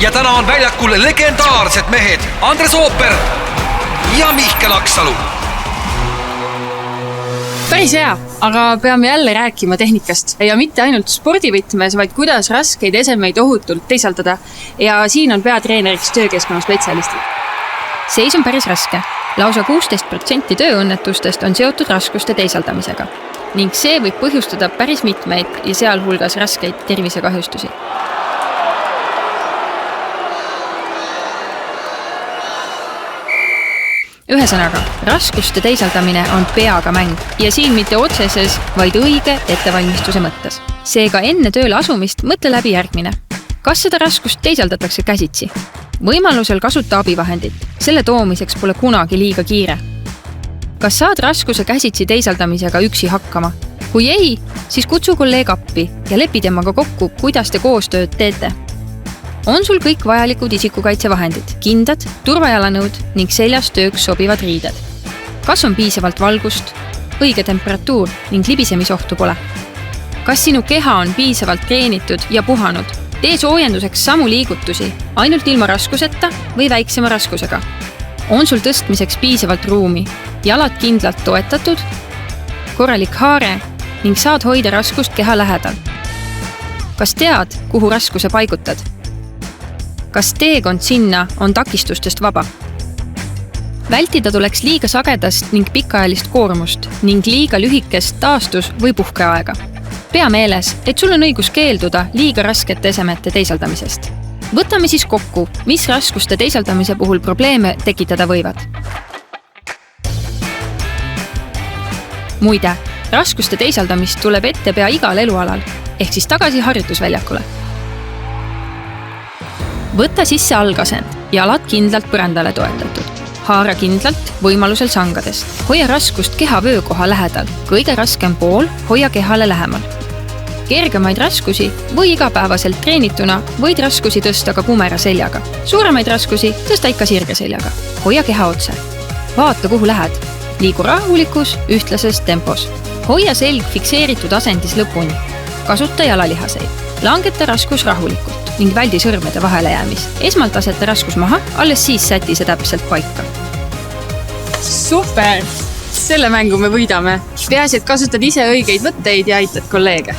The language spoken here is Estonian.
Ja täna on väljakul legendaarsed mehed Andres Ooper ja Mihkel Aksalu. Päris hea, aga peame jälle rääkima tehnikast ja mitte ainult spordivõtmes, vaid kuidas raskeid esemeid ohutult teisaldada. Ja siin on peatreeneriks töökeskkonna spetsialistid. Seis on päris raske. Lausa 16% tööõnnetustest on seotud raskuste teisaldamisega ning see võib põhjustada päris mitmeid ja sealhulgas raskeid tervisekahjustusi. Ühesõnaga, raskuste teisaldamine on peaga mäng ja siin mitte otseses, vaid õige ettevalmistuse mõttes. Seega enne tööle asumist mõtle läbi järgmine. Kas seda raskust teisaldatakse käsitsi? Võimalusel kasuta abivahendit. Selle toomiseks pole kunagi liiga kiire. Kas saad raskuse käsitsi teisaldamisega üksi hakkama? Kui ei, siis kutsu kolleeg appi ja lepi temaga kokku, kuidas te koostööd teete. On sul kõik vajalikud isikukaitsevahendid, kindad, turvajalanõud ning seljas tööks sobivad riided. Kas on piisavalt valgust, õige temperatuur ning libisemisohtu pole? Kas sinu keha on piisavalt treenitud ja puhanud? Tee soojenduseks samu liigutusi, ainult ilma raskuseta või väiksema raskusega. On sul tõstmiseks piisavalt ruumi, jalad kindlalt toetatud, korralik haare ning saad hoida raskust keha lähedal? Kas tead, kuhu raskuse paigutad? Kas teekond sinna on takistustest vaba? Vältida tuleks liiga sagedast ning pikaajalist koormust ning liiga lühikest taastus- või puhkeaega. Pea meeles, et sul on õigus keelduda liiga raskete esemete teisaldamisest. Võtame siis kokku, mis raskuste teisaldamise puhul probleeme tekitada võivad. Muide, raskuste teisaldamist tuleb ette pea igal elualal, ehk siis tagasi harjutusväljakule. Võta sisse algasend, jalad kindlalt põrandale toetatud. Haara kindlalt, võimalusel sangadest. Hoia raskust keha vöökoha lähedal. Kõige raskem pool hoia kehale lähemal. Kergemaid raskusi või igapäevaselt treenituna võid raskusi tõsta ka kumera seljaga. Suuremaid raskusi tõsta ikka sirge seljaga. Hoia keha otse. Vaata, kuhu lähed. Liigu rahulikus, ühtlases tempos. Hoia selg fikseeritud asendis lõpuni. Kasuta jalalihaseid. Langeta raskus rahulikult ning väldi sõrmede vahele jäämist. Esmalt aseta raskus maha, alles siis säti see täpselt paika. Super! Selle mängu me võidame. Peaasi, et kasutad ise õigeid võtteid ja aitad kolleege.